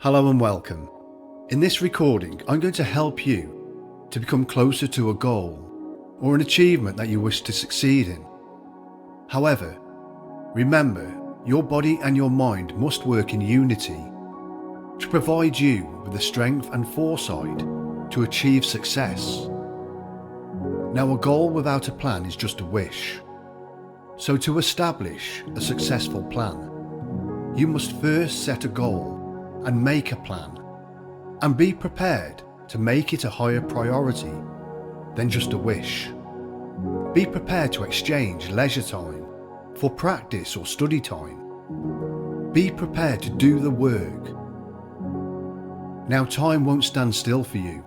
Hello and welcome. In this recording, I'm going to help you to become closer to a goal or an achievement that you wish to succeed in. However, remember, your body and your mind must work in unity to provide you with the strength and foresight to achieve success. Now, a goal without a plan is just a wish. So to establish a successful plan, you must first set a goal and make a plan, and be prepared to make it a higher priority than just a wish. Be prepared to exchange leisure time for practice or study time. Be prepared to do the work. Now, time won't stand still for you,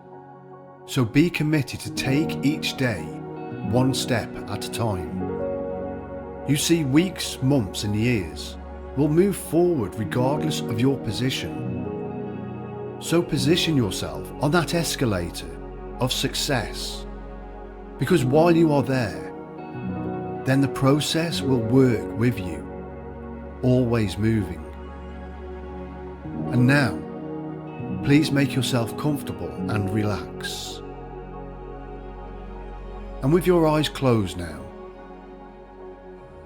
so be committed to take each day one step at a time. You see, weeks, months and years will move forward regardless of your position. So position yourself on that escalator of success, because while you are there, then the process will work with you, always moving. And now, please make yourself comfortable and relax. And with your eyes closed now,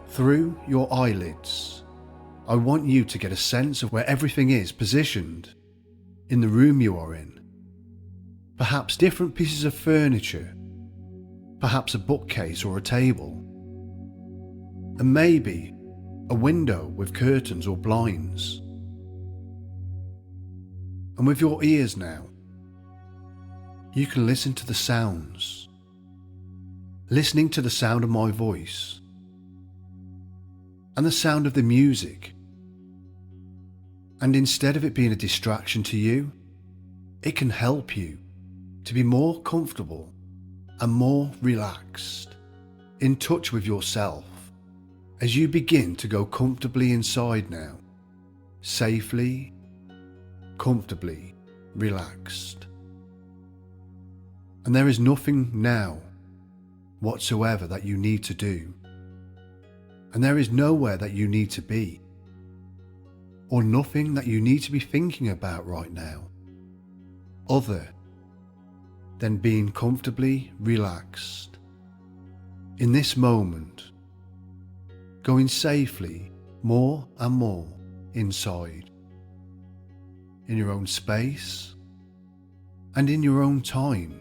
through your eyelids, I want you to get a sense of where everything is positioned in the room you are in. Perhaps different pieces of furniture, perhaps a bookcase or a table, and maybe a window with curtains or blinds. And with your ears now, you can listen to the sounds, listening to the sound of my voice and the sound of the music. And instead of it being a distraction to you, it can help you to be more comfortable and more relaxed, in touch with yourself, as you begin to go comfortably inside now, safely, comfortably relaxed. And there is nothing now whatsoever that you need to do, and there is nowhere that you need to be, or nothing that you need to be thinking about right now, other than being comfortably relaxed in this moment, going safely more and more inside, in your own space and in your own time.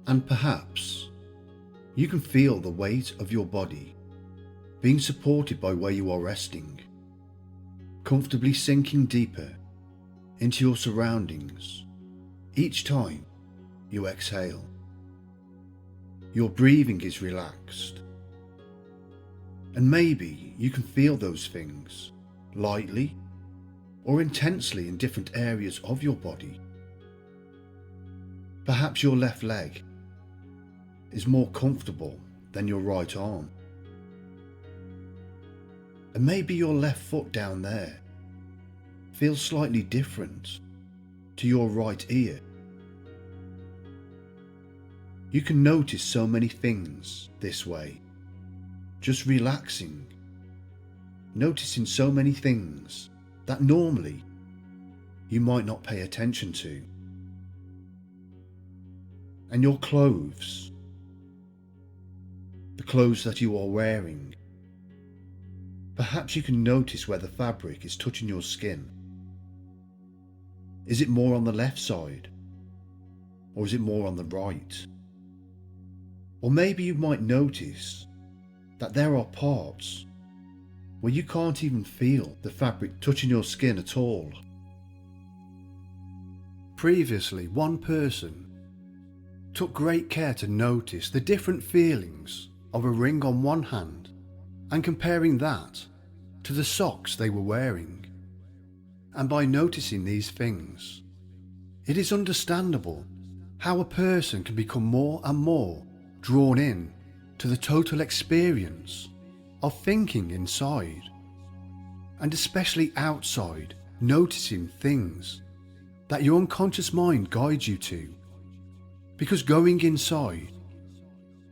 And perhaps you can feel the weight of your body being supported by where you are resting, comfortably sinking deeper into your surroundings each time you exhale. Your breathing is relaxed, and maybe you can feel those things lightly or intensely in different areas of your body. Perhaps your left leg is more comfortable than your right arm. And maybe your left foot down there feels slightly different to your right ear. You can notice so many things this way, just relaxing, noticing so many things that normally you might not pay attention to. And your clothes, the clothes that you are wearing, perhaps you can notice where the fabric is touching your skin. Is it more on the left side, or is it more on the right? Or maybe you might notice that there are parts where you can't even feel the fabric touching your skin at all. Previously, one person took great care to notice the different feelings of a ring on one hand and comparing that to the socks they were wearing. And by noticing these things, it is understandable how a person can become more and more drawn in to the total experience of thinking inside, and especially outside, noticing things that your unconscious mind guides you to. Because going inside,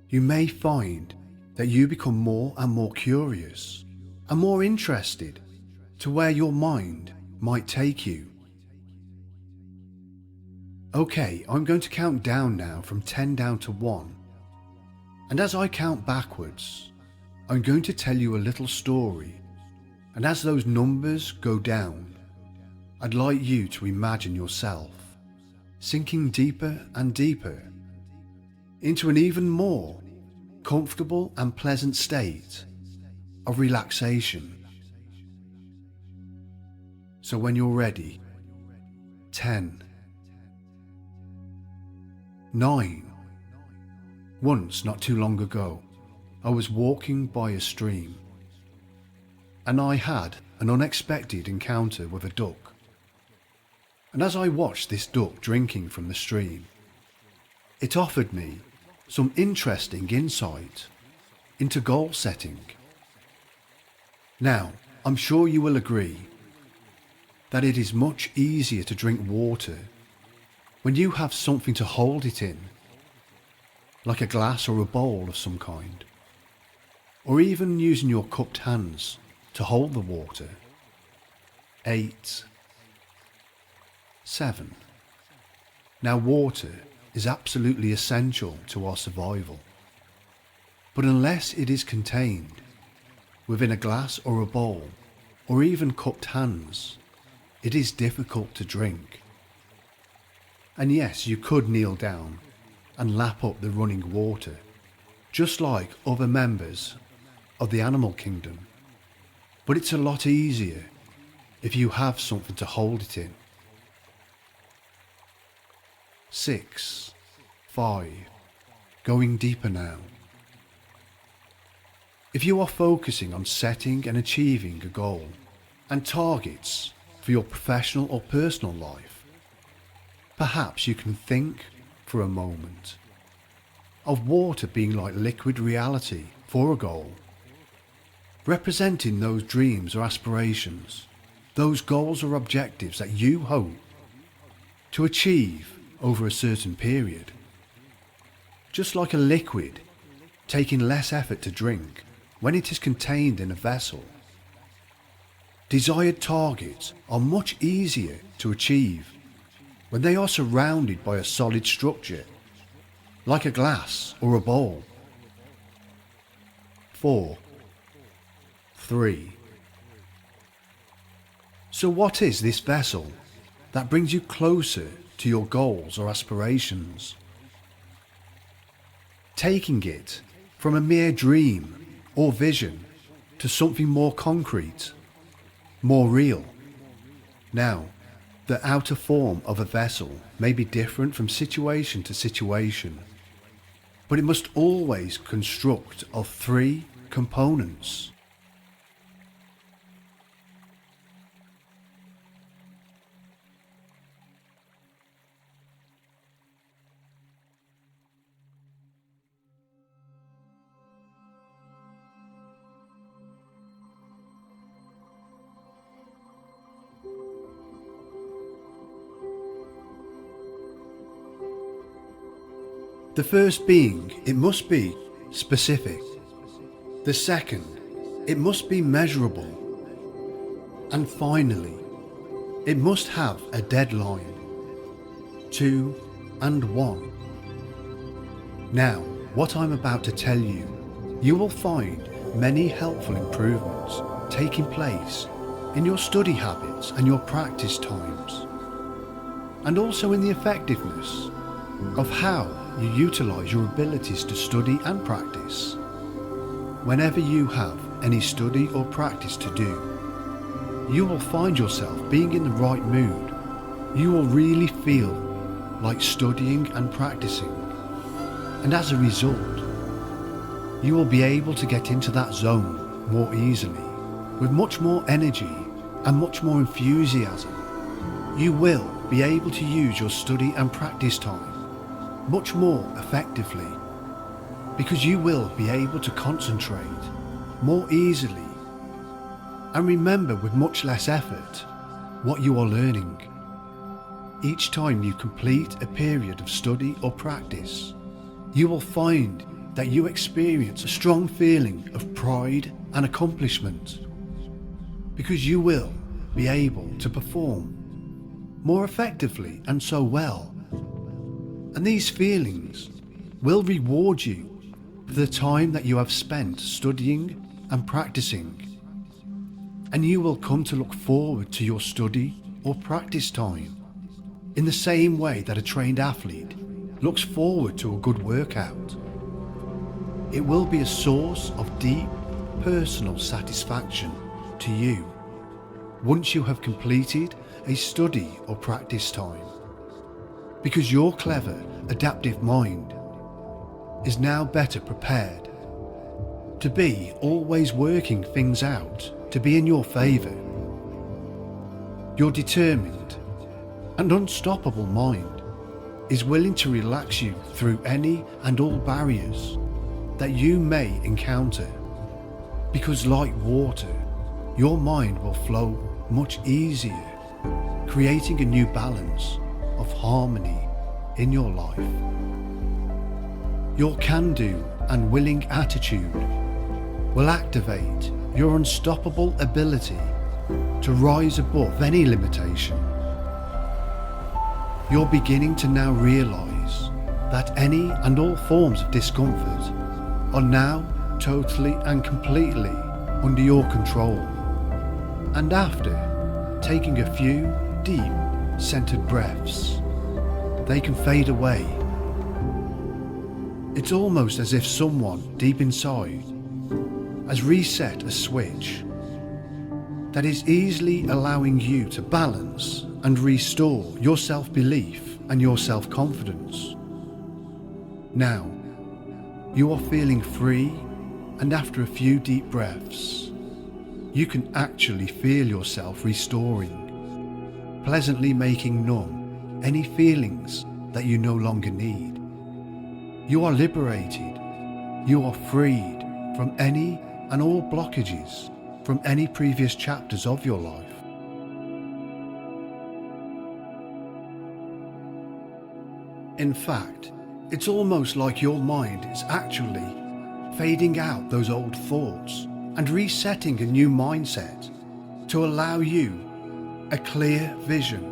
you may find that you become more and more curious and more interested to where your mind might take you. Okay, I'm going to count down now from 10 down to 1. And as I count backwards, I'm going to tell you a little story. And as those numbers go down, I'd like you to imagine yourself sinking deeper and deeper into an even more comfortable and pleasant state of relaxation. So when you're ready, 10, 9. Once, not too long ago, I was walking by a stream, and I had an unexpected encounter with a duck. And as I watched this duck drinking from the stream, it offered me some interesting insight into goal setting. Now, I'm sure you will agree that it is much easier to drink water when you have something to hold it in, like a glass or a bowl of some kind, or even using your cupped hands to hold the water. 8, 7. Now, water is absolutely essential to our survival, but unless it is contained within a glass or a bowl, or even cupped hands, it is difficult to drink. And yes, you could kneel down and lap up the running water, just like other members of the animal kingdom, but it's a lot easier if you have something to hold it in. 6, 5, going deeper now. If you are focusing on setting and achieving a goal and targets for your professional or personal life, perhaps you can think for a moment of water being like liquid reality for a goal, representing those dreams or aspirations, those goals or objectives that you hope to achieve over a certain period. Just like a liquid taking less effort to drink when it is contained in a vessel, desired targets are much easier to achieve when they are surrounded by a solid structure, like a glass or a bowl. 4, 3. So what is this vessel that brings you closer to your goals or aspirations? Taking it from a mere dream or vision to something more concrete, more real. Now, the outer form of a vessel may be different from situation to situation, but it must always construct of 3 components. The first being, it must be specific. The second, it must be measurable. And finally, it must have a deadline. 2 and 1. Now, what I'm about to tell you, you will find many helpful improvements taking place in your study habits and your practice times, and also in the effectiveness of how you utilize your abilities to study and practice. Whenever you have any study or practice to do, you will find yourself being in the right mood. You will really feel like studying and practicing, and as a result, you will be able to get into that zone more easily, with much more energy and much more enthusiasm. You will be able to use your study and practice time much more effectively, because you will be able to concentrate more easily and remember with much less effort what you are learning. Each time you complete a period of study or practice, you will find that you experience a strong feeling of pride and accomplishment, because you will be able to perform more effectively and so well. And these feelings will reward you for the time that you have spent studying and practicing. And you will come to look forward to your study or practice time in the same way that a trained athlete looks forward to a good workout. It will be a source of deep personal satisfaction to you once you have completed a study or practice time, because your clever, adaptive mind is now better prepared to be always working things out to be in your favour. Your determined and unstoppable mind is willing to relax you through any and all barriers that you may encounter, because like water, your mind will flow much easier, creating a new balance of harmony in your life. Your can-do and willing attitude will activate your unstoppable ability to rise above any limitation. You're beginning to now realise that any and all forms of discomfort are now totally and completely under your control. And after taking a few deep, centered breaths, they can fade away. It's almost as if someone deep inside has reset a switch that is easily allowing you to balance and restore your self-belief and your self-confidence. Now, you are feeling free, and after a few deep breaths, you can actually feel yourself restoring, pleasantly making numb any feelings that you no longer need. You are liberated. You are freed from any and all blockages from any previous chapters of your life. In fact, it's almost like your mind is actually fading out those old thoughts and resetting a new mindset to allow you a clear vision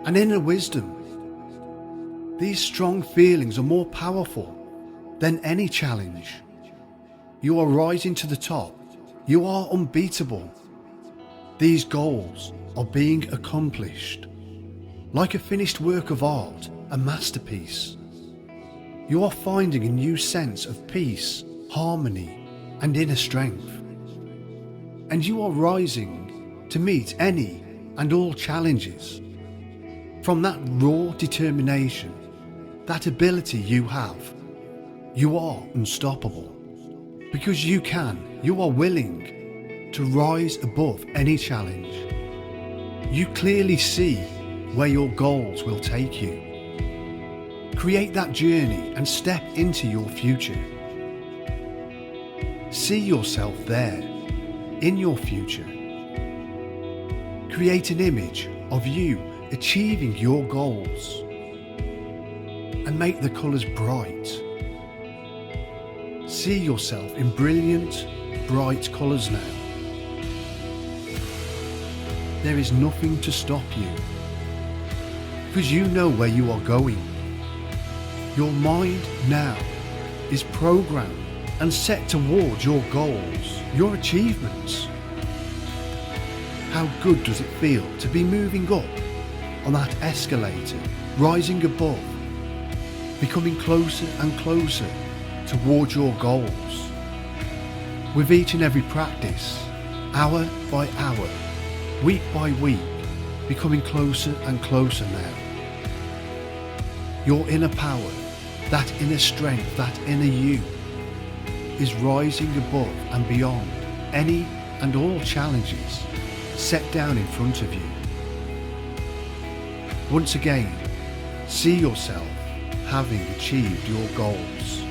and inner wisdom. These strong feelings are more powerful than any challenge. You are rising to the top. You are unbeatable. These goals are being accomplished like a finished work of art, a masterpiece. You are finding a new sense of peace, harmony, and inner strength. And you are rising to meet any and all challenges from that raw determination, that ability you have. You are unstoppable because you are willing to rise above any challenge. You clearly see where your goals will take you. Create that journey and step into your future. See yourself there, in your future. Create an image of you achieving your goals and make the colours bright. See yourself in brilliant, bright colours now. There is nothing to stop you because you know where you are going. Your mind now is programmed and set towards your goals, your achievements. How good does it feel to be moving up on that escalator, rising above, becoming closer and closer towards your goals? With each and every practice, hour by hour, week by week, becoming closer and closer now. Your inner power, that inner strength, that inner you, is rising above and beyond any and all challenges set down in front of you. Once again, see yourself having achieved your goals.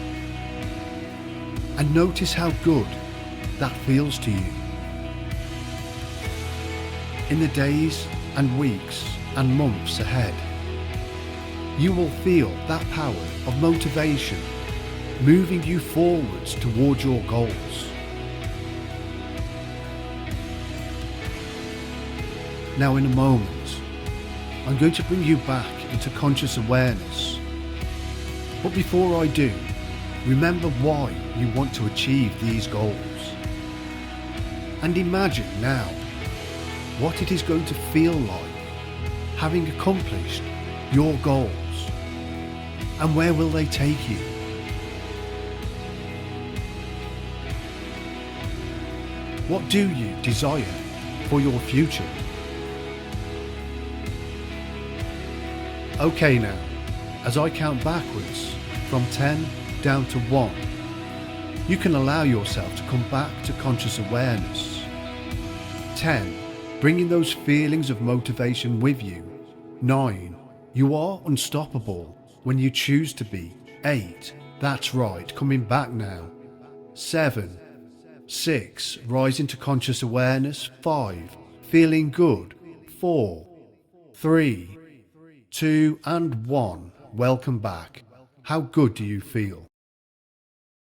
And notice how good that feels to you. In the days and weeks and months ahead, you will feel that power of motivation moving you forwards towards your goals. Now in a moment, I'm going to bring you back into conscious awareness. But before I do, remember why you want to achieve these goals. And imagine now what it is going to feel like having accomplished your goals. And where will they take you? What do you desire for your future? Okay now, as I count backwards from 10 down to 1, you can allow yourself to come back to conscious awareness. 10, bringing those feelings of motivation with you. 9, you are unstoppable when you choose to be. 8, that's right, coming back now. 7, 6, rising to conscious awareness. 5, feeling good. 4, 3, 2 and 1, welcome back. How good do you feel?